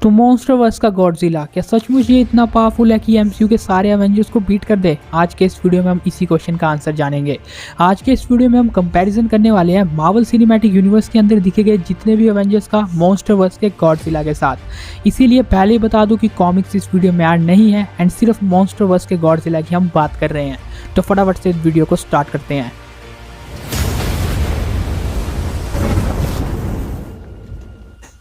तो मॉन्स्टरवर्स का गॉडजिला क्या सचमुच ये इतना पावरफुल है कि एमसीयू के सारे एवेंजर्स को बीट कर दे? आज के इस वीडियो में हम इसी क्वेश्चन का आंसर जानेंगे। आज के इस वीडियो में हम कंपैरिजन करने वाले हैं मार्वल सिनेमैटिक यूनिवर्स के अंदर दिखे गए जितने भी एवेंजर्स का मॉन्स्टरवर्स के गॉडजिला के साथ। इसीलिए पहले ही बता दूं कि कॉमिक्स इस वीडियो में ऐड नहीं है एंड सिर्फ मॉन्स्टरवर्स के गॉडजिला की हम बात कर रहे हैं। तो फटाफट से इस वीडियो को स्टार्ट करते हैं।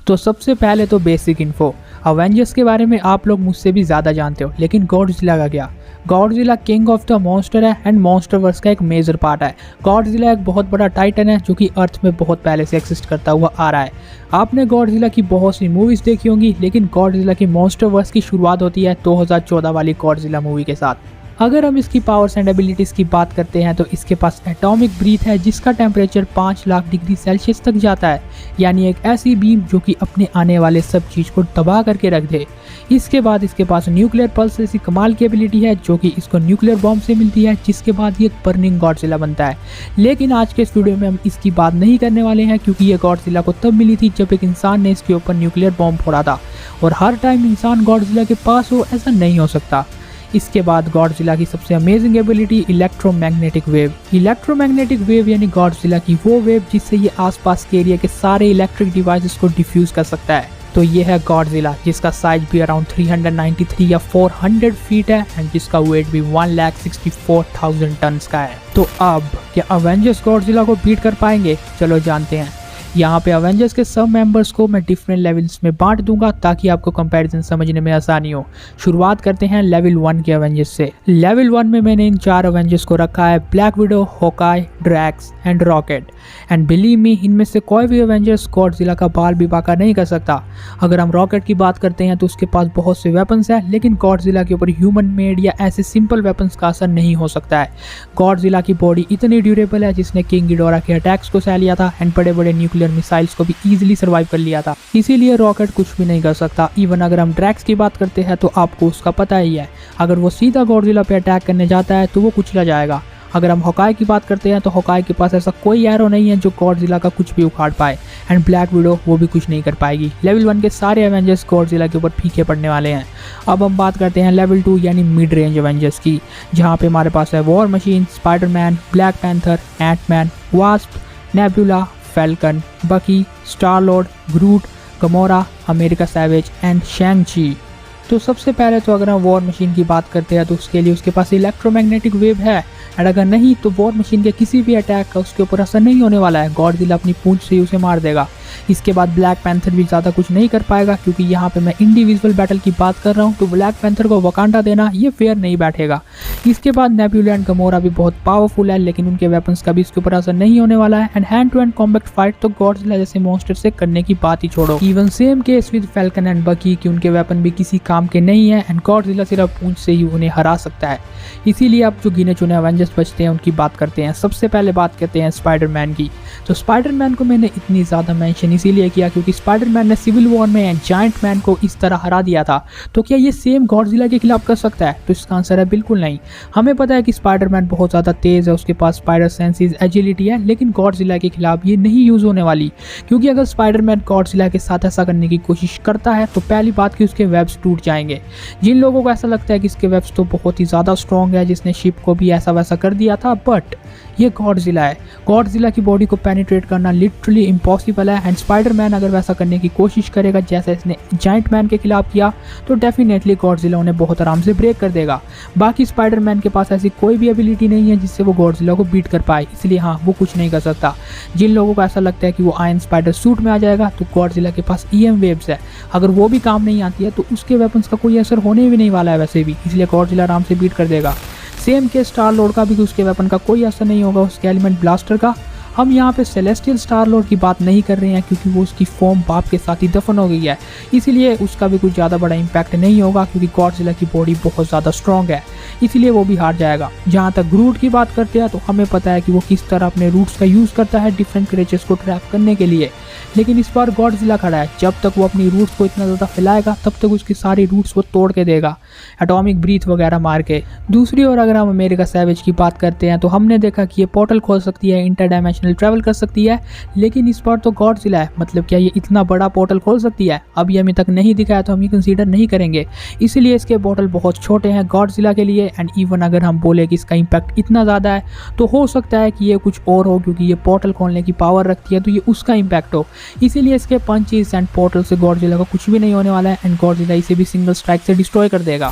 तो सबसे पहले तो बेसिक इन्फो, अवेंजर्स के बारे में आप लोग मुझसे भी ज़्यादा जानते हो, लेकिन गॉडजिला का क्या? Godzilla king of the monster है एंड मॉन्स्टरवर्स का एक मेजर पार्ट है। गॉडजिला एक बहुत बड़ा टाइटन है जो कि अर्थ में बहुत पहले से एक्सिस्ट करता हुआ आ रहा है। आपने गॉडजिला की बहुत सी मूवीज़ देखी होंगी, लेकिन गॉडजिला की मॉन्स्टरवर्स की शुरुआत होती है 2014 वाली गॉडजिला मूवी के साथ। अगर हम इसकी पावर्स एंड एबिलिटीज़ की बात करते हैं तो इसके पास एटॉमिक ब्रीथ है जिसका टेम्परेचर 5 लाख डिग्री सेल्सियस तक जाता है, यानी एक ऐसी बीम जो कि अपने आने वाले सब चीज़ को तबाह करके रख दे। इसके बाद इसके पास न्यूक्लियर पल्स जैसी कमाल की एबिलिटी है जो कि इसको न्यूक्लियर बॉम्ब से मिलती है, जिसके बाद ये एक बर्निंग गॉडजिला बनता है। लेकिन आज के इस वीडियो में हम इसकी बात नहीं करने वाले हैं, क्योंकि ये गॉडजिला को तब मिली थी जब एक इंसान ने इसके ऊपर न्यूक्लियर बॉम्ब फोड़ा था, और हर टाइम इंसान गॉडजिला के पास हो ऐसा नहीं हो सकता। इसके बाद गॉडजिला की सबसे amazing ability electromagnetic wave. Electromagnetic wave यानी गॉडजिला की वो वेव जिससे ये आसपास के एरिया के सारे इलेक्ट्रिक डिवाइसेस को डिफ्यूज कर सकता है। तो ये है गॉडजिला, जिसका साइज भी अराउंड 393 या 400 फीट है एंड जिसका वेट भी 1,64,000 टन का है। तो अब क्या अवेंजर्स गॉडजिला को बीट कर पाएंगे? चलो जानते हैं। यहाँ पे अवेंजर्स के सब मेंबर्स को मैं डिफरेंट लेवल्स में बांट दूंगा ताकि आपको कंपैरिजन समझने में आसानी हो। शुरुआत करते हैं लेवल 1 के अवेंजर्स से। लेवल 1 में मैंने इन 4 अवेंजर्स को रखा है, Black Widow, Hawkeye, Drax and Rocket. And believe me, इनमें से कोई भी अवेंजर्स गॉडजिला का बाल भी बाका नहीं कर सकता। अगर हम रॉकेट की बात करते हैं तो उसके पास बहुत से वेपन्स हैं, लेकिन गॉडजिला के ऊपर ह्यूमन मेड या ऐसे सिंपल वेपन्स का असर नहीं हो सकता है। गॉडजिला की बॉडी इतनी ड्यूरेबल है जिसने किंग गिडोरा के अटैक्स को सह लिया था एंड बड़े बड़े न्यूक्लियर मिसाइल्स को भी इजीली सर्वाइव कर लिया था, इसीलिए रॉकेट कुछ भी नहीं कर सकता। इवन अगर हम ड्रैक्स की बात करते हैं तो आपको उसका पता ही है, अगर वो सीधा गॉडजिला पे अटैक करने जाता है तो वो कुचला जाएगा। अगर हम हॉकाई की बात करते हैं तो हॉकाई के पास ऐसा कोई एरो नहीं है जो गॉडजिला का कुछ भी उखाड़ पाए, एंड ब्लैक विडो वो भी कुछ नहीं कर पाएगी। लेवल 1 के सारे एवेंजर्स गॉडजिला के ऊपर फीके पड़ने वाले हैं। अब हम बात करते हैं लेवल 2 यानी मिड रेंज एवेंजर्स की, जहाँ पे हमारे पास है War Machine, Spiderman, Black Panther, Antman, Wasp, Nebula, Falcon, Bucky, Star Lord, Groot, Gamora, America Savage and Shang-Chi. तो सबसे पहले तो अगर हम वॉर मशीन की बात करते हैं तो उसके लिए उसके पास इलेक्ट्रोमैग्नेटिक वेव है, और अगर नहीं तो वॉर मशीन के किसी भी अटैक का उसके ऊपर असर नहीं होने वाला है। गॉडजिला अपनी पूंछ से ही उसे मार देगा। इसके बाद ब्लैक पैंथर भी ज़्यादा कुछ नहीं कर पाएगा, क्योंकि यहाँ पे मैं इंडिविजुअल बैटल की बात कर रहा हूँ, तो ब्लैक पैंथर को वकांडा देना ये फेयर नहीं बैठेगा। इसके बाद नेबुला एंड गमोरा भी बहुत पावरफुल है, लेकिन उनके वेपन्स का भी इसके ऊपर असर नहीं होने वाला है। And hand to hand combat fight तो गॉडजिला जैसे मॉन्स्टर से करने की बात ही छोड़ो। Even same case with Falcon and Bucky कि उनके वेपन भी किसी काम के नहीं है एंड गॉडजिला सिर्फ पूंछ से ही उन्हें हरा सकता है। इसीलिए अब जो गिने चुने एवेंजर्स बचते हैं उनकी बात करते हैं। सबसे पहले बात करते हैं स्पाइडरमैन की। तो स्पाइडरमैन को मैंने इतनी ज़्यादा मेंशन इसीलिए किया क्योंकि स्पाइडरमैन ने सिविल वॉर में जायंट मैन को इस तरह हरा दिया था। तो क्या ये सेम गॉडजिला के खिलाफ कर सकता है? तो इसका आंसर है बिल्कुल नहीं। हमें पता है कि स्पाइडरमैन बहुत ज़्यादा तेज़ है, उसके पास स्पाइडर सेंसेस, एजिलिटी है, लेकिन गॉडजिला के खिलाफ ये नहीं यूज़ होने वाली, क्योंकि अगर स्पाइडरमैन गॉडजिला के साथ ऐसा करने की कोशिश करता है तो पहली बात कि उसके वेब्स टूट जाएंगे। जिन लोगों को ऐसा लगता है कि इसके वेब्स तो बहुत ही ज़्यादा स्ट्रॉन्ग है, जिसने शिप को भी ऐसा वैसा कर दिया था, बट ये गॉडजिला है। गॉडजिला की बॉडी को पेनिट्रेट करना लिटरली इम्पॉसिबल है, एंड स्पाइडरमैन अगर वैसा करने की कोशिश करेगा जैसे इसने जायंट मैन के खिलाफ किया तो डेफिनेटली गॉडजिला उन्हें बहुत आराम से ब्रेक कर देगा। बाकी स्पाइडरमैन के पास ऐसी कोई भी एबिलिटी नहीं है जिससे वो गॉडजिला को बीट कर पाए, इसलिए हाँ, वो कुछ नहीं कर सकता। जिन लोगों को ऐसा लगता है कि वो आयरन स्पाइडर सूट में आ जाएगा, तो गॉडजिला के पास EM वेव्स है, अगर वो भी काम नहीं आती है तो उसके वेपन्स का कोई असर होने भी नहीं वाला है वैसे भी, इसलिए गॉडजिला आराम से बीट कर देगा। सेम के स्टार लॉर्ड का भी उसके वेपन का कोई असर नहीं होगा उसके एलिमेंट ब्लास्टर का। हम यहाँ पे सेलेस्टियल स्टार लॉर्ड की बात नहीं कर रहे हैं क्योंकि वो उसकी फॉर्म बाप के साथ ही दफन हो गई है, इसीलिए उसका भी कुछ ज़्यादा बड़ा इम्पैक्ट नहीं होगा क्योंकि गॉडजिला की बॉडी बहुत ज़्यादा स्ट्रॉन्ग है। इसलिए वो भी हार जाएगा। जहाँ तक ग्रूट की बात करते हैं तो हमें पता है कि वो किस तरह अपने रूट्स का यूज़ करता है डिफरेंट क्रिएचर्स को ट्रैप करने के लिए, लेकिन इस बार गॉडजिला खड़ा है। जब तक वो अपनी रूट्स को इतना ज़्यादा फैलाएगा तब तक उसकी सारी रूट्स वो तोड़ के देगा, एटॉमिक ब्रीथ वगैरह मार के। दूसरी ओर अगर हम अमेरिका सैवेज की बात करते हैं तो हमने देखा कि ये पोर्टल खोल सकती है, इंटर डायमेंशनल ट्रैवल कर सकती है, लेकिन इस बार तो गॉडजिला है, मतलब क्या ये इतना बड़ा पोर्टल खोल सकती है? अब ये अभी तक नहीं दिखाया तो हम ये कंसीडर नहीं करेंगे, इसीलिए इसके पोर्टल बहुत छोटे हैं गॉडजिला के लिए। एंड इवन अगर हम बोले कि इसका इम्पैक्ट इतना ज़्यादा है तो हो सकता है कि ये कुछ और हो, क्योंकि ये पोर्टल खोलने की पावर रखती है तो ये उसका इम्पैक्ट हो, इसीलिए इसके पंचेस एंड पोर्टल से गॉडजिला को कुछ भी नहीं होने वाला है एंड गॉडजिला इसे भी सिंगल स्ट्राइक से डिस्ट्रॉय कर देगा।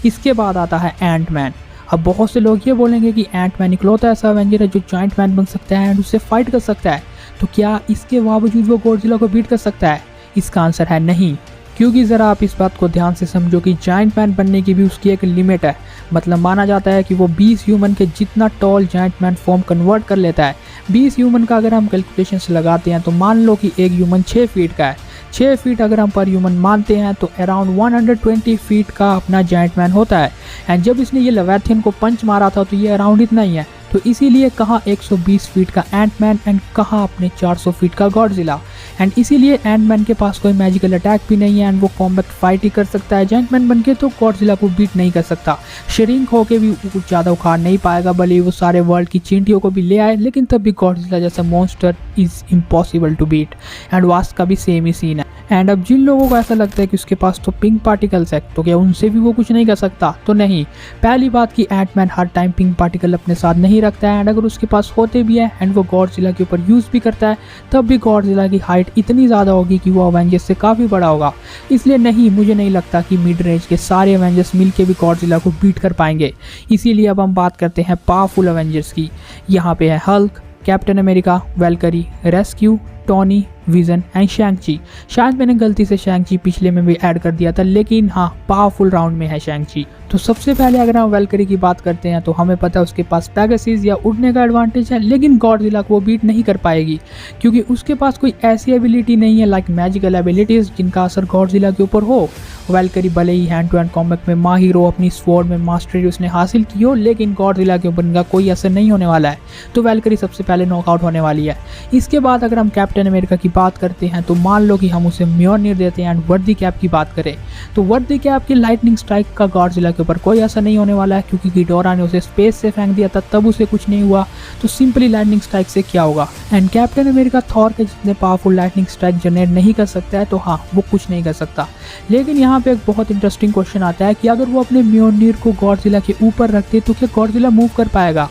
इसके बाद आता है एंट मैन। अब बहुत से लोग ये बोलेंगे कि एंट मैन इकलौता ऐसा एवेंजर है जो जॉइंट मैन बन सकता है एंड उससे फाइट कर सकता है, तो क्या इसके बावजूद वो गॉडजिला को बीट कर सकता है? इसका आंसर है नहीं, क्योंकि ज़रा आप इस बात को ध्यान से समझो कि जायंट मैन बनने की भी उसकी एक लिमिट है। मतलब माना जाता है कि वो 20 ह्यूमन के जितना tall giant man form convert कर लेता है। 20 ह्यूमन का अगर हम कैलकुलेशन लगाते हैं तो मान लो कि एक ह्यूमन 6 फीट का है। 6 फीट अगर हम पर ह्यूमन मानते हैं तो अराउंड 120 फीट का अपना जायंट मैन होता है। एंड जब इसने ये लेविथियन को पंच मारा था तो ये अराउंड इतना ही है, तो इसीलिए कहाँ 120 फीट का एंट मैन एंड कहाँ अपने 400 फीट का गॉडजिला। एंड इसीलिए एंट मैन के पास कोई मैजिकल अटैक भी नहीं है एंड वो कॉम्बैक्ट फाइट ही कर सकता है। जायंट मैन बनके तो गॉडजिला को बीट नहीं कर सकता, श्रिंक होके भी कुछ ज़्यादा उखाड़ नहीं पाएगा, भले ही वो सारे वर्ल्ड की चींटियों को भी ले आए, लेकिन तब भी गॉडजिला जैसा monster is impossible to beat. And वास्ट का भी सेम ही सीन है। एंड अब जिन लोगों को ऐसा लगता है कि उसके पास तो पिंक पार्टिकल्स है तो क्या उनसे भी वो कुछ नहीं कर सकता? तो नहीं। पहली बात कि एंट मैन हर टाइम पिंक पार्टिकल अपने साथ नहीं रखता है एंड अगर उसके पास होते भी है एंड वो गॉडजिला के ऊपर यूज़ भी करता है तब भी गॉडजिला की हाइट इतनी ज़्यादा होगी कि वो अवेंजर्स से काफ़ी बड़ा होगा। इसलिए नहीं, मुझे नहीं लगता कि मिड रेंज के सारे अवेंजर्स मिलके भी गॉडजिला को बीट कर पाएंगे। इसीलिए अब हम बात करते हैं पावरफुल अवेंजर्स की। यहाँ पे है Hulk, Captain America, Valkyrie, rescue, Tony, Vision and Shang Chi. शायद मैंने गलती से शैंग-ची पिछले में भी ऐड कर दिया था, लेकिन हाँ, पावरफुल राउंड में है शैंग-ची। तो सबसे पहले अगर हम वेलकरी की बात करते हैं तो हमें पता है उसके पास पेगासस या उड़ने का एडवांटेज है, लेकिन गॉडजिला को वो बीट नहीं कर पाएगी क्योंकि उसके पास कोई ऐसी एबिलिटी नहीं है लाइक मैजिकल एबिलिटीज जिनका असर गॉडजिला के ऊपर हो। वेलकरी भले ही हैंड टू हैंड कॉम्बैट में माहिर हो, अपनी स्वॉर्ड में मास्टरी उसने हासिल की हो, लेकिन गॉडजिला के ऊपर इनका कोई असर नहीं होने वाला है, तो वेलकरी सबसे पहले नॉकआउट होने वाली है। इसके बाद अगर हम कैप्टन अमेरिका की बात करते हैं तो मान लो कि हम उसे म्योनिर देते हैं एंड वर्दी कैप की बात करें तो वर्दी कैप की लाइटनिंग स्ट्राइक का गॉडजिला के ऊपर कोई असर नहीं होने वाला है क्योंकि गिडोरा ने उसे स्पेस से फेंक दिया था, तब उसे कुछ नहीं हुआ, तो सिंपली लाइटनिंग स्ट्राइक से क्या होगा। एंड कैप्टन अमेरिका थॉर के जितने पावरफुल लाइटनिंग स्ट्राइक जनरेट नहीं कर सकता है तो हाँ, वो कुछ नहीं कर सकता। लेकिन यहाँ पे एक बहुत इंटरेस्टिंग क्वेश्चन आता है कि अगर वो अपने म्योनिर को गॉडजिला के ऊपर रखते तो क्या गॉडजिला मूव कर पाएगा?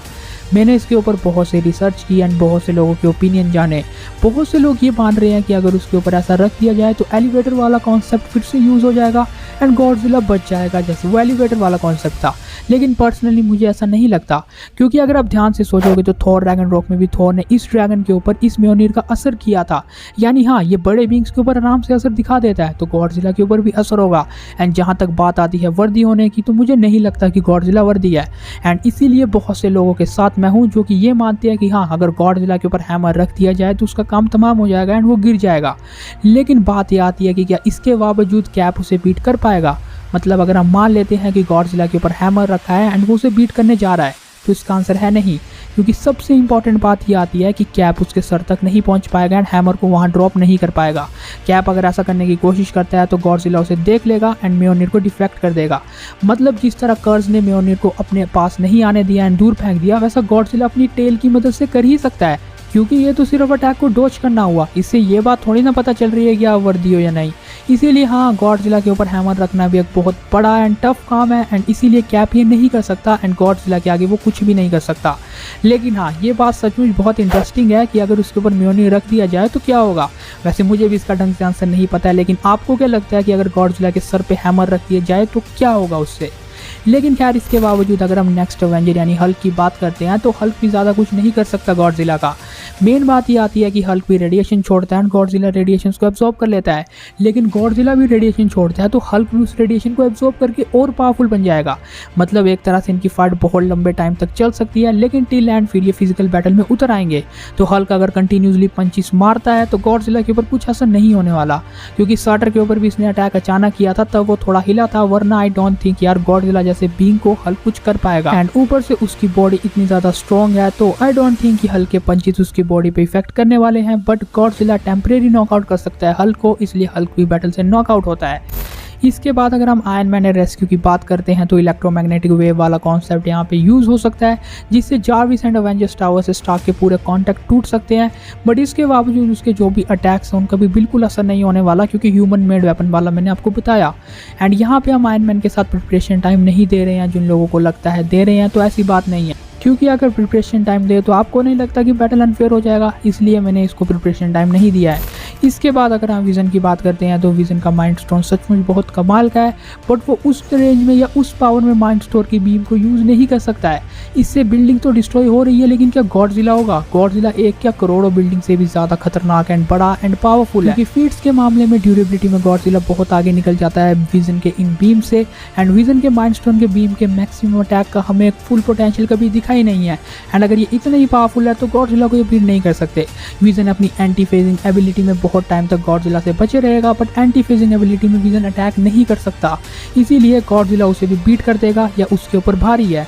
मैंने इसके ऊपर बहुत से रिसर्च की एंड बहुत से लोगों के ओपिनियन जाने। बहुत से लोग ये मान रहे हैं कि अगर उसके ऊपर ऐसा रख दिया जाए तो एलिवेटर वाला कॉन्सेप्ट फिर से यूज़ हो जाएगा एंड गॉडजिला बच जाएगा, जैसे वो एलिवेटर वाला कॉन्सेप्ट था। लेकिन पर्सनली मुझे ऐसा नहीं लगता, क्योंकि अगर आप ध्यान से सोचोगे तो थॉर रैग्नारोक में भी थॉर ने इस ड्रैगन के ऊपर इस म्योनिर का असर किया था। यानी हाँ, ये बड़े बींग्स के ऊपर आराम से असर दिखा देता है, तो गॉडजिला के ऊपर भी असर होगा। एंड जहाँ तक बात आती है वर्दी होने की, तो मुझे नहीं लगता कि गॉडजिला वर्दी है। एंड इसीलिए बहुत से लोगों के साथ मैं हूँ जो कि ये मानते हैं कि हाँ, अगर गॉडजिला के ऊपर हैमर रख दिया जाए तो उसका काम तमाम हो जाएगा एंड वो गिर जाएगा। लेकिन बात ये आती है कि क्या इसके बावजूद कैप उसे बीट कर पाएगा? मतलब अगर हम मान लेते हैं कि गॉडजिला के ऊपर हैमर रखा है एंड वो उसे बीट करने जा रहा है, तो इसका आंसर है नहीं, क्योंकि सबसे इंपॉर्टेंट बात ये आती है कि कैप उसके सर तक नहीं पहुंच पाएगा एंड हैमर को वहां ड्रॉप नहीं कर पाएगा। कैप अगर ऐसा करने की कोशिश करता है तो गॉडजिला उसे देख लेगा एंड म्योनिर को डिफ्लेक्ट कर देगा। मतलब जिस तरह कर्ज ने म्योनिर को अपने पास नहीं आने दिया एंड दूर फेंक दिया, वैसा गॉडजिला अपनी टेल की मदद से कर ही सकता है, क्योंकि ये तो सिर्फ अटैक को डॉज करना हुआ। इससे ये बात थोड़ी ना पता चल रही है कि आप वर्दी हो या नहीं। इसीलिए हाँ, गॉडजिला के ऊपर हैमर रखना भी एक बहुत बड़ा एंड टफ काम है एंड इसीलिए कैप ये नहीं कर सकता एंड गॉडजिला के आगे वो कुछ भी नहीं कर सकता। लेकिन हाँ, ये बात सचमुच बहुत इंटरेस्टिंग है कि अगर उसके ऊपर म्योनिर रख दिया जाए तो क्या होगा। वैसे मुझे भी इसका ढंग से आंसर नहीं पता है, लेकिन आपको क्या लगता है कि अगर गॉडजिला के सर पे हैमर रख दिया जाए तो क्या होगा उससे? लेकिन खैर, इसके बावजूद अगर हम नेक्स्ट अवेंजर यानी हल्क की बात करते हैं तो हल्क भी ज़्यादा कुछ नहीं कर सकता गॉडजिला का। मेन बात ये आती है कि हल्क भी रेडिएशन छोड़ता है और गॉडजिला रेडिएशन को एब्जॉर्ब कर लेता है, लेकिन गॉडजिला भी रेडिएशन छोड़ता है तो हल्क भी उस रेडिएशन को एब्जॉर्ब करके और पावरफुल बन जाएगा। मतलब एक तरह से इनकी फाइट बहुत लंबे टाइम तक चल सकती है, लेकिन टिल एंड फिर ये फिजिकल बैटल में उतर आएंगे। तो हल्क अगर कंटिन्यूसली पंचिस मारता है तो गॉडजिला के ऊपर कुछ असर नहीं होने वाला, क्योंकि साटर के ऊपर भी इसने अटैक अचानक किया था तब वो थोड़ा हिला था, वरना आई डोंट थिंक यार गॉडजिला जैसे बीइंग को हल्क कुछ कर पाएगा। एंड ऊपर से उसकी बॉडी इतनी ज्यादा स्ट्रॉन्ग है तो आई डोंट थिंक कि हल्क के पंचेस उसकी बॉडी पे इफेक्ट करने वाले हैं। बट गॉडजिला टेम्परेरी नॉकआउट कर सकता है हल्क को, इसलिए हल्क भी बैटल से नॉकआउट होता है। इसके बाद अगर हम आयरन मैन रेस्क्यू की बात करते हैं तो इलेक्ट्रोमैग्नेटिक वेव वाला कॉन्सेप्ट यहाँ पे यूज हो सकता है, जिससे जार्विस एंड अवेंजर्स टावर से स्टार्क के पूरे कॉन्टैक्ट टूट सकते हैं। बट इसके बावजूद उसके जो भी अटैक्स हैं उनका भी बिल्कुल असर नहीं होने वाला, क्योंकि ह्यूमन मेड वेपन वाला मैंने आपको बताया। एंड यहाँ पे हम आयरन मैन के साथ प्रिपरेशन टाइम नहीं दे रहे हैं, जिन लोगों को लगता है दे रहे हैं तो ऐसी बात नहीं है, क्योंकि अगर प्रिपरेशन टाइम दे तो आपको नहीं लगता कि बैटल अनफेयर हो जाएगा, इसलिए मैंने इसको प्रिपरेशन टाइम नहीं दिया है। इसके बाद अगर हम विजन की बात करते हैं तो विजन का माइंड स्टोन सचमुच बहुत कमाल का है, बट वो उस रेंज में या उस पावर में माइंड स्टोर की बीम को यूज नहीं कर सकता है। इससे बिल्डिंग तो डिस्ट्रॉय हो रही है, लेकिन क्या गॉडजिला होगा? गॉडजिला एक क्या करोड़ों बिल्डिंग से भी ज्यादा खतरनाक एंड बड़ा एंड पावरफुल है, क्योंकि फीट्स के मामले में ड्यूरेबिलिटी में गॉडजिला बहुत आगे निकल जाता है विजन के इन बीम से। एंड विजन के माइंड स्टोन के बीम के मैक्सिमम अटैक का हमें फुल पोटेंशियल कभी दिखाई नहीं है। एंड अगर ये इतने ही पावरफुल है तो गॉडजिला को ये बीट नहीं कर सकते। विजन अपनी एंटी फेजिंग एबिलिटी में बहुत टाइम तक गॉडजिला से बचे रहेगा, बट एंटी फेजिंग एबिलिटी में विजन अटैक नहीं कर सकता, इसीलिए गॉडजिला उसे भी बीट कर देगा या उसके ऊपर भारी है।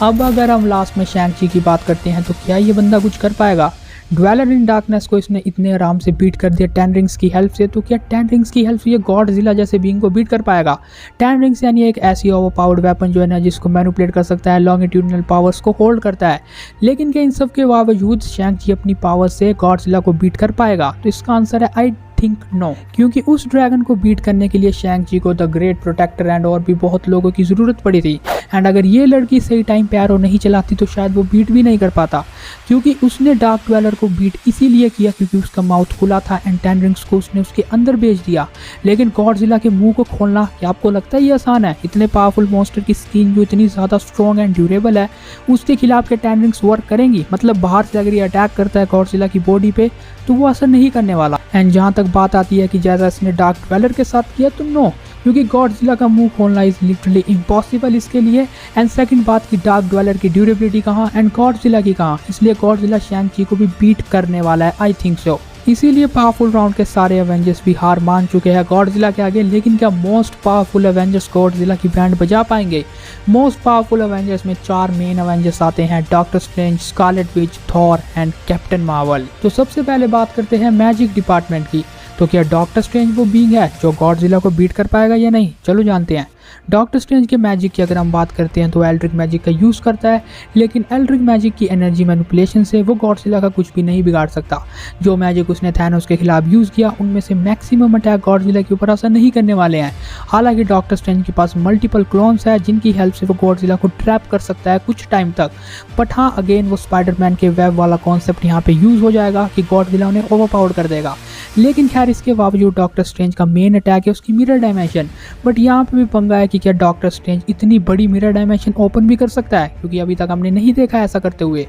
अब अगर हम लास्ट में शैंग-ची की बात करते हैं तो क्या ये बंदा कुछ कर पाएगा? ड्वेलर इन डार्कनेस को इसने इतने आराम से बीट कर दिया 10 रिंग्स की हेल्प से, तो क्या 10 रिंग्स की हेल्प से ये गॉडजिला जैसे बीइंग को बीट कर पाएगा? 10 रिंग्स यानी एक ऐसी ओवर पावर्ड वेपन जो है ना, जिसको मैनिपुलेट कर सकता है, लॉन्गिट्यूडनल पावर्स को होल्ड करता है। लेकिन क्या इन सब के बावजूद शैंग-ची अपनी पावर से गॉडजिला को बीट कर पाएगा? तो इसका आंसर है आई थिंक नो, क्योंकि उस ड्रैगन को बीट करने के लिए शैंग-ची को द ग्रेट प्रोटेक्टर एंड और भी बहुत लोगों की जरूरत पड़ी थी। एंड अगर ये लड़की सही टाइम पे एरो नहीं चलाती तो शायद वो बीट भी नहीं कर पाता, क्योंकि उसने डार्क ड्वेलर को बीट इसीलिए किया क्योंकि उसका माउथ खुला था एंड 10 रिंग्स को उसने उसके अंदर भेज दिया। लेकिन गॉडजिला के मुंह को खोलना, क्या आपको लगता है ये आसान है? इतने पावरफुल मॉन्स्टर की स्किन जो इतनी ज्यादा स्ट्रॉन्ग एंड ड्यूरेबल है, उसके खिलाफ के 10 रिंग्स वर्क करेंगी? मतलब बाहर से अगर ये अटैक करता है गॉडजिला की बॉडी पे तो वो असर नहीं करने वाला। एंड जहाँ तक बात आती है कि जैसा इसने डार्क ड्वेलर के साथ किया तो नो, क्योंकि गॉडजिला का मुंह खोलना इज लिटरली इम्पॉसिबल इसके लिए। एंड सेकंड बात की डार्क ड्वेलर की ड्यूरेबिलिटी कहाँ एंड गॉडजिला की कहाँ, इसलिए गॉडजिला शैंग-ची को भी बीट करने वाला है, आई थिंक सो। इसीलिए पावरफुल राउंड के सारे एवेंजर्स भी हार मान चुके हैं गॉडजिला के आगे। लेकिन क्या मोस्ट पावरफुल एवेंजर्स गॉडजिला की बैंड बजा पाएंगे? मोस्ट पावरफुल एवेंजर्स में 4 मेन एवेंजर्स आते हैं, doctor strange, Scarlet Witch, Thor and captain Marvel. तो सबसे पहले बात करते हैं मैजिक डिपार्टमेंट की। तो क्या डॉक्टर स्ट्रेंज वो बीइंग है जो गॉडजिला को बीट कर पाएगा या नहीं? चलो जानते हैं। डॉक्टर स्ट्रेंज के मैजिक की अगर हम बात करते हैं तो एल्ड्रिक मैजिक का यूज़ करता है, लेकिन एल्ड्रिक मैजिक की एनर्जी मैनिपुलेशन से वो गॉडजिला का कुछ भी नहीं बिगाड़ सकता। जो मैजिक उसने थैनोस के खिलाफ यूज़ किया उनमें से मैक्सिमम अटैक गॉडजिला के ऊपर असर नहीं करने वाले हैं। हालांकि डॉक्टर स्ट्रेंज के पास मल्टीपल क्लोन्स है जिनकी हेल्प से वो गॉडजिला को ट्रैप कर सकता है कुछ टाइम तक। बट हाँ, अगेन वो स्पाइडरमैन के वेब वाला कॉन्सेप्ट यहाँ पे यूज़ हो जाएगा कि गॉडजिला उन्हें ओवरपावर कर देगा। लेकिन खैर इसके बावजूद डॉक्टर स्ट्रेंज का मेन अटैक है उसकी मिरर डायमेंशन। बट यहाँ पे भी पंगा है कि क्या डॉक्टर स्ट्रेंज इतनी बड़ी मिरर डायमेंशन ओपन भी कर सकता है, क्योंकि अभी तक हमने नहीं देखा ऐसा करते हुए।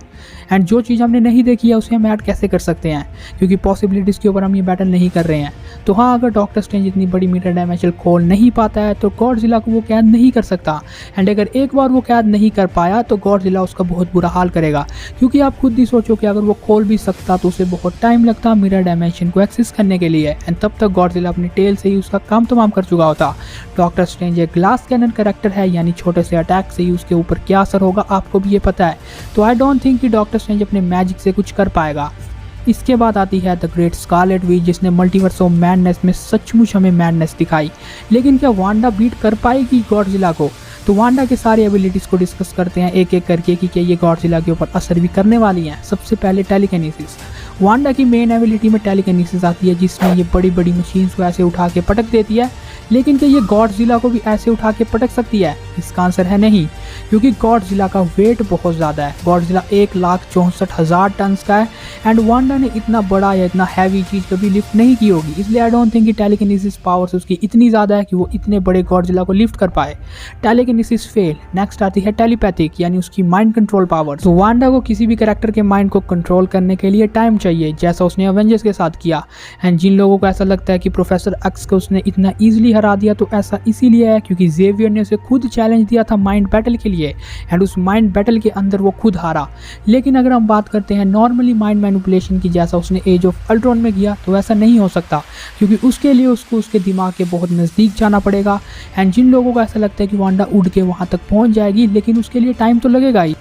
एंड जो चीज़ हमने नहीं देखी है उसे हम ऐड कैसे कर सकते हैं, क्योंकि पॉसिबिलिटीज़ के ऊपर हम ये बैटल नहीं कर रहे हैं। तो हाँ, अगर डॉक्टर स्ट्रेंज इतनी बड़ी मिरर डायमेंशन खोल नहीं पाता है तो गॉडजिला को वो कैद नहीं कर सकता। एंड अगर एक बार वो कैद नहीं कर पाया तो गॉडजिला उसका बहुत बुरा हाल करेगा, क्योंकि आप खुद ही सोचो कि अगर वो खोल भी सकता तो उसे बहुत टाइम लगता मिरर डायमेंशन को एक्सेस करने के लिए। एंड तब तक गॉडजिला अपनी टेल से ही उसका काम तमाम कर चुका होता। डॉक्टर स्ट्रेंज एक ग्लास कैनन कैरेक्टर है, यानी छोटे से अटैक से ही उसके ऊपर क्या असर होगा आपको भी ये पता है। तो आई डोंट थिंक कि डॉक्टर स्ट्रेंज अपने मैजिक से कुछ कर पाएगा। इसके बाद आती है द ग्रेट स्कारलेट विच, जिसने मल्टीवर्स ऑफ मैडनेस में सचमुच हमें मैडनेस दिखाई। लेकिन क्या वांडा बीट कर पाएगी गॉडजिला को? तो वांडा के सारी एबिलिटीज को डिस्कस करते हैं एक एक करके कि क्या ये गॉडजिला के ऊपर असर भी करने वाली हैं। सबसे पहले टेलीकिनेसिस। वांडा की मेन एबिलिटी में टेलीकिनेसिस आती है, जिसमें ये बड़ी बड़ी मशीन्स को ऐसे उठा के पटक देती है। लेकिन क्या ये गॉडजिला को भी ऐसे उठा के पटक सकती है? इसका आंसर है नहीं, क्योंकि गॉडजिला का वेट बहुत ज़्यादा है। गॉडजिला 1,64,000 टन का है एंड वांडा ने इतना बड़ा या इतना हैवी चीज़ कभी लिफ्ट नहीं की होगी, इसलिए आई डोंट थिंक कि टेलीकिनेसिस पावर्स उसकी इतनी ज़्यादा है कि वो इतने बड़े गॉडजिला को लिफ्ट कर पाए। Telekinesis fail. नेक्स्ट आती है टेलीपैथिक, यानी उसकी माइंड कंट्रोल पावर। तो वांडा को किसी भी कैरेक्टर के माइंड को कंट्रोल करने के लिए टाइम चाहिए, जैसा उसने अवेंजर्स के साथ किया। एंड जिन लोगों को ऐसा लगता है कि प्रोफेसर एक्स को उसने इतना ईजिली हरा दिया, तो ऐसा इसीलिए है क्योंकि जेवियर ने उसे खुद चैलेंज दिया था माइंड बैटल के लिए एंड उस माइंड बैटल के अंदर वो खुद हारा। लेकिन अगर हम बात करते हैं नॉर्मली माइंड मैनिपुलेशन की, जैसा उसने एज ऑफ अल्ट्रॉन में किया, तो ऐसा नहीं हो सकता, क्योंकि उसके लिए उसको उसके दिमाग के बहुत नज़दीक जाना पड़ेगा। एंड जिन लोगों को ऐसा लगता है कि वांडा उड़ के वहाँ तक पहुँच जाएगी, लेकिन उसके लिए टाइम तो लगेगा ही।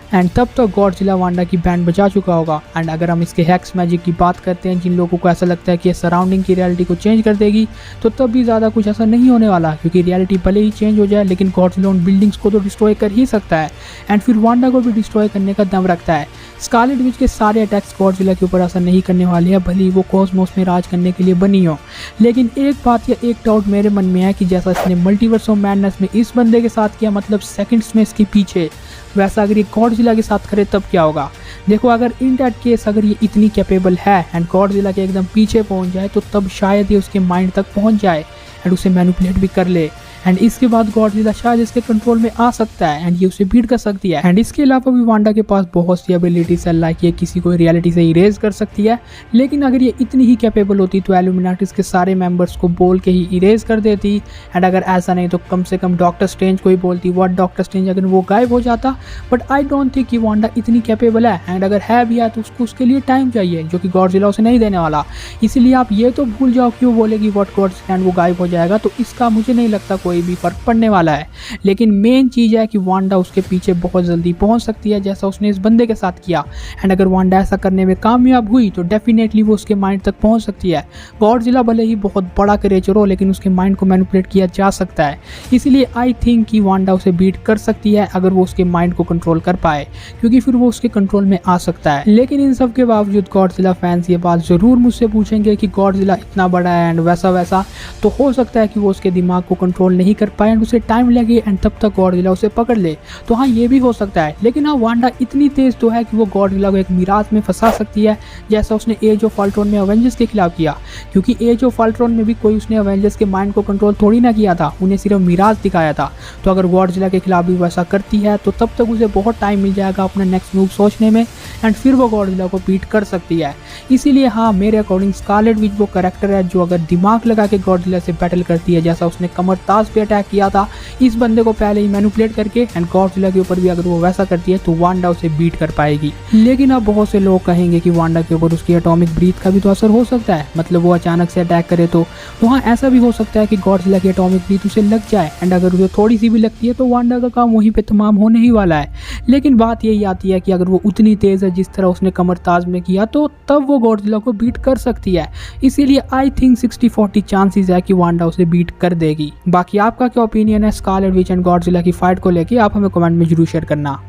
एंड तब तक गॉडजिला वांडा की बैंड बजा चुका होगा। एंड अगर हम इसके हैक्स मैजिक की बात करते हैं, जिन लोगों को ऐसा लगता है कि ये सराउंडिंग की रियलिटी को चेंज कर देगी, तो तब भी ज़्यादा कुछ ऐसा नहीं होने वाला, क्योंकि रियलिटी भले ही चेंज हो जाए, लेकिन गॉडजिला उन बिल्डिंग्स को तो डिस्ट्रॉय कर ही सकता है एंड फिर वांडा को भी डिस्ट्रॉय करने का दम रखता है। स्कारलेट विच के सारे अटैक्स गॉडजिला के ऊपर ऐसा नहीं करने वाले हैं, भले ही वो कॉस्मोस में राज करने के लिए बनी हो। लेकिन एक बात या एक डाउट मेरे मन में है कि जैसा इसने मल्टीवर्स ऑफ मैडनेस में इस बंदे के साथ किया, मतलब सेकंड्स में इसके पीछे, वैसा अगर ये गॉडजिला के साथ करे तब क्या होगा। देखो, अगर इन दैट केस अगर ये इतनी कैपेबल है एंड गॉडजिला के एकदम पीछे पहुंच जाए, तो तब शायद ये उसके माइंड तक पहुंच जाए एंड उसे मैनिपुलेट भी कर ले एंड इसके बाद गॉडजिला शायद इसके कंट्रोल में आ सकता है एंड ये उसे बीट कर सकती है। एंड इसके अलावा भी वांडा के पास बहुत सी एबिलिटीज है, लाइक ये किसी को रियलिटी से इरेज कर सकती है। लेकिन अगर ये इतनी ही कैपेबल होती तो इल्यूमिनाटीज के सारे मेंबर्स को बोल के ही इरेज कर देती। एंड अगर ऐसा नहीं तो कम से कम डॉक्टर स्ट्रेंज को ही बोलती, व्हाट डॉक्टर स्ट्रेंज, अगर वो गायब हो जाता। बट आई डोंट थिंक कि वांडा इतनी कैपेबल है एंड अगर है भी है तो उसको उसके लिए टाइम चाहिए, जो कि गॉडजिला उसे नहीं देने वाला। इसीलिए आप ये तो भूल जाओ कि वो बोलेगी व्हाट गॉडजिला एंड वो गायब हो जाएगा, तो इसका मुझे नहीं लगता कोई भी फर्क पड़ने वाला है। लेकिन मेन चीज है कि वांडा उसके पीछे बहुत जल्दी पहुंच सकती है, जैसा उसने इस बंदे के साथ किया। एंड अगर वांडा ऐसा करने में कामयाब हुई तो डेफिनेटली वो उसके माइंड तक पहुंच सकती है। गॉडजिला भले ही बहुत बड़ा क्रिएचर हो, लेकिन उसके माइंड को मैनिपुलेट किया जा सकता है। इसीलिए आई थिंक कि वांडा उसे बीट कर सकती है अगर वो उसके माइंड को कंट्रोल कर पाए, क्योंकि फिर वो उसके कंट्रोल में आ सकता है। लेकिन इन सब के बावजूद गॉडजिला फैंस ये बात जरूर मुझसे पूछेंगे कि गॉडजिला इतना बड़ा है एंड वैसा वैसा, तो हो सकता है कि वो उसके दिमाग को कंट्रोल नहीं कर पाए एंड उसे टाइम लगे एंड तब तक गॉडजिला उसे पकड़ ले। तो हाँ, ये भी हो सकता है। लेकिन हाँ, वांडा इतनी तेज तो है कि वो गॉडजिला को एक मिराज में फंसा सकती है, जैसा उसने एज ऑफ अल्ट्रॉन में अवेंजर्स के खिलाफ किया। क्योंकि एज ऑफ अल्ट्रॉन में भी कोई उसने अवेंजर्स के माइंड को कंट्रोल थोड़ी ना किया था, उन्हें सिर्फ मिराज दिखाया था। तो अगर गॉडजिला के खिलाफ भी वैसा करती है तो तब तक उसे बहुत टाइम मिल जाएगा अपना नेक्स्ट मूव सोचने में एंड फिर वो गॉडजिला को बीट कर सकती है। इसीलिए हाँ, मेरे अकॉर्डिंग स्कारलेट विच वो कैरेक्टर है जो अगर दिमाग लगा के गॉडजिला से बैटल करती है, जैसा उसने कमरताज पे अटैक किया था इस बंदे को पहले ही मैनिपुलेट करके, एंड गॉडजिला के ऊपर भी अगर वो वैसा करती है तो वांडा उसे बीट कर पाएगी। लेकिन अब बहुत से लोग कहेंगे कि वांडा के ऊपर उसकी एटॉमिक ब्रीथ का भी तो असर हो सकता है, मतलब वो अचानक से अटैक करे तो हाँ, ऐसा भी हो सकता है कि गॉडजिला की एटॉमिक ब्रीथ उसे लग जाए एंड अगर उसे थोड़ी सी भी लगती है तो वांडा का काम वहीं पे तमाम होने ही वाला है। लेकिन बात यही आती है कि अगर वो उतनी तेज है जिस तरह उसने कमरताज में किया, तो तब वो गॉडजिला को बीट कर सकती है। इसीलिए आई थिंक 60-40 चांसेस है कि वांडा उसे बीट कर देगी। बाकी आपका क्या ओपिनियन है स्कारलेट विच एंड गॉडजिला की फाइट को लेके, आप हमें कमेंट में जरूर शेयर करना।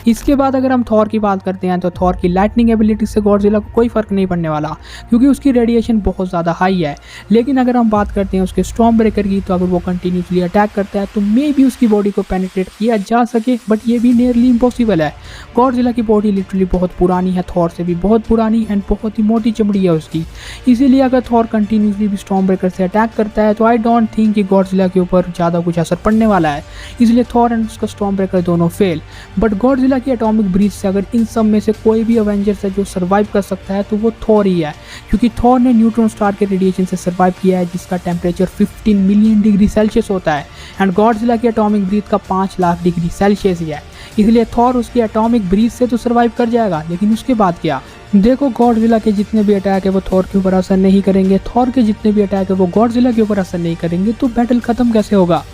इसके बाद अगर हम थॉर की बात करते हैं तो थॉर की लाइटनिंग एबिलिटी से गॉडजिला को कोई फर्क नहीं पड़ने वाला, क्योंकि उसकी रेडिएशन बहुत ज़्यादा हाई है। लेकिन अगर हम बात करते हैं उसके स्टॉर्म ब्रेकर की, तो अगर वो कंटिन्यूसली अटैक करता है तो मे भी उसकी बॉडी को पेनिट्रेट किया जा सके, बट ये भी नियरली इम्पॉसिबल है। गॉडजिला की बॉडी लिटरली बहुत पुरानी है, थॉर से भी बहुत पुरानी एंड बहुत ही मोटी चमड़ी है उसकी। इसीलिए अगर थॉर कंटिन्यूसली भी स्टॉर्म ब्रेकर से अटैक करता है तो आई डोंट थिंक कि गॉडजिला के ऊपर ज़्यादा कुछ असर पड़ने वाला है। इसलिए थॉर एंड उसका स्टॉर्म ब्रेकर दोनों फेल। बट गॉडजिला की एटॉमिक ब्रीथ से अगर इन सब में से कोई भी अवेंजर्स है जो सर्वाइव कर सकता है तो वो थॉर ही है, क्योंकि थॉर ने न्यूट्रॉन स्टार के रेडिएशन से सर्वाइव किया है, जिसका टेम्परेचर 15 मिलियन डिग्री सेल्सियस होता है एंड गॉडजिला की एटॉमिक ब्रीथ का 5 लाख डिग्री सेल्सियस ही है। इसलिए थॉर उसकी एटॉमिक ब्रीथ से तो सर्वाइव कर जाएगा, लेकिन उसके बाद क्या? देखो, गॉडजिला के जितने भी अटैक है वो थॉर के ऊपर असर नहीं करेंगे, थॉर के जितने भी अटैक है वो गॉडजिला के ऊपर असर नहीं करेंगे, तो बैटल खत्म कैसे होगा?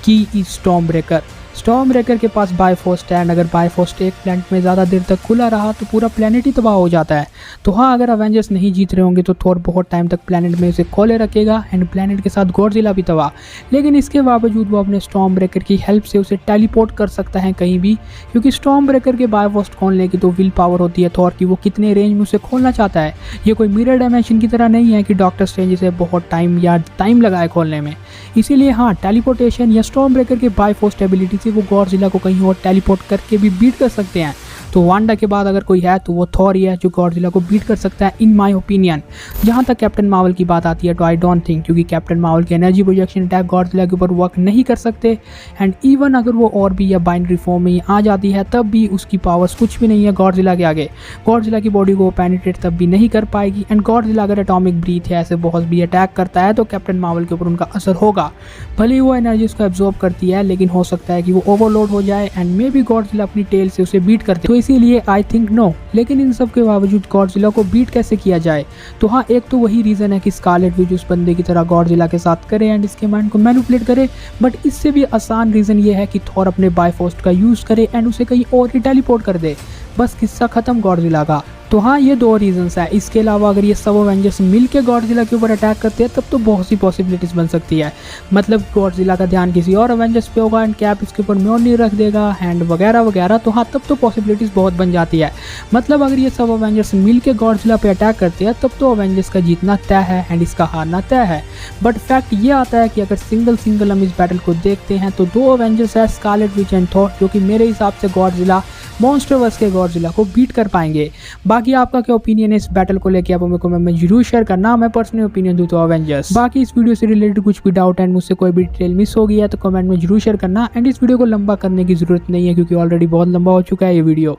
की is storm breaker. Storm breaker के पास बायफोस्ट है एंड अगर बायफोस्ट एक प्लैनेट में ज़्यादा देर तक खुला रहा तो पूरा प्लैनेट ही तबाह हो जाता है। तो हाँ, अगर अवेंजर्स नहीं जीत रहे होंगे तो थॉर बहुत टाइम तक प्लैनेट में उसे खोले रखेगा एंड प्लैनेट के साथ गॉडजिला भी तबाह। लेकिन इसके बावजूद वो अपने स्टॉर्म ब्रेकर की हेल्प से उसे टेलीपोर्ट कर सकता है कहीं भी, क्योंकि स्टॉर्म ब्रेकर के बायफोस्ट खोलने की तो विल पावर होती है थॉर की, वो कितने रेंज में उसे खोलना चाहता है। ये कोई मिरर डायमेंशन की तरह नहीं है कि डॉक्टर स्ट्रेंज इसे बहुत टाइम लगाए खोलने में। इसीलिए हाँ, टेलीपोर्टेशन या स्टॉर्म ब्रेकर के बायफोस्ट एबिलिटी से वो गॉडजिला को कहीं और टेलीपोर्ट करके भी बीट कर सकते हैं। तो वांडा के बाद अगर कोई है तो वो थॉर ही है जो गॉडजिला को बीट कर सकता है इन माय ओपिनियन। जहाँ तक कैप्टन मार्वल की बात आती है तो आई डोंट थिंक, क्योंकि कैप्टन मार्वल के एनर्जी प्रोजेक्शन अटैक गॉडजिला के ऊपर वर्क नहीं कर सकते। एंड इवन अगर वो और भी या बाइनरी फॉर्म में आ जाती है तब भी उसकी पावर्स कुछ भी नहीं है गॉडजिला के आगे। गॉडजिला की बॉडी को पेनिट्रेट तब भी नहीं कर पाएगी। एंड गॉडजिला अगर एटॉमिक ब्रीथ या ऐसे बहुत भी अटैक करता है तो कैप्टन मार्वल के ऊपर उनका असर होगा। भले ही वो एनर्जी उसको एब्जॉर्ब करती है, लेकिन हो सकता है कि वो ओवरलोड हो जाए एंड मे बी गॉडजिला अपनी टेल से उसे बीट करते। तो इसीलिए आई थिंक नो। लेकिन इन सब के बावजूद गॉडजिला को बीट कैसे किया जाए? तो हाँ, एक तो वही रीजन है कि स्कारलेट विच उस बंदे की तरह गॉडजिला के साथ करे एंड इसके माइंड को मैनिपुलेट करे। बट इससे भी आसान रीजन ये है कि थॉर अपने बायफोस्ट का यूज करे एंड उसे कहीं और ही टेलीपोर्ट कर दे। बस किस्सा खत्म गॉडजिला का। तो हाँ, ये दो रीजंस है। इसके अलावा अगर ये सब अवेंजर्स मिल के गॉडजिला के ऊपर अटैक करते हैं तब तो बहुत सी पॉसिबिलिटीज बन सकती है। मतलब गॉडजिला का ध्यान किसी और अवेंजर्स पे होगा एंड कैप इसके ऊपर म्योलनिर रख देगा एंड वगैरह वगैरह। तो हाँ, तब तो पॉसिबिलिटीज बहुत बन जाती है। मतलब अगर ये सब अवेंजर्स मिल के गॉडजिला पे अटैक करते हैं तब तो अवेंजर्स का जीतना तय है एंड इसका हारना तय है। बट फैक्ट ये आता है कि अगर सिंगल हम इस बैटल को देखते हैं तो दो अवेंजर्स है, स्कारलेट विच एंड थॉर, जो कि मेरे हिसाब से गॉडजिला मॉन्स्टरवर्स के गॉडजिला को बीट कर पाएंगे। बाकी आपका क्या ओपिनियन है इस बैटल को लेके, आप हमें कमेंट में जरूर शेयर करना। मैं पर्सनल ओपिनियन दूं तो अवेंजर्स। बाकी इस वीडियो से रिलेटेड कुछ भी डाउट एंड मुझसे कोई भी डिटेल मिस हो गई है तो कमेंट में जरूर शेयर करना। एंड इस वीडियो को लंबा करने की जरूरत नहीं है क्योंकि ऑलरेडी बहुत लंबा हो चुका है ये वीडियो।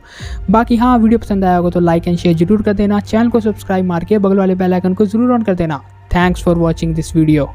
बाकी हाँ, वीडियो पसंद आया होगा तो लाइक एंड शेयर जरूर कर देना। चैनल को सब्सक्राइब मार के बगल वाले बेल आइकन को जरूर ऑन कर देना। Thanks for watching this video.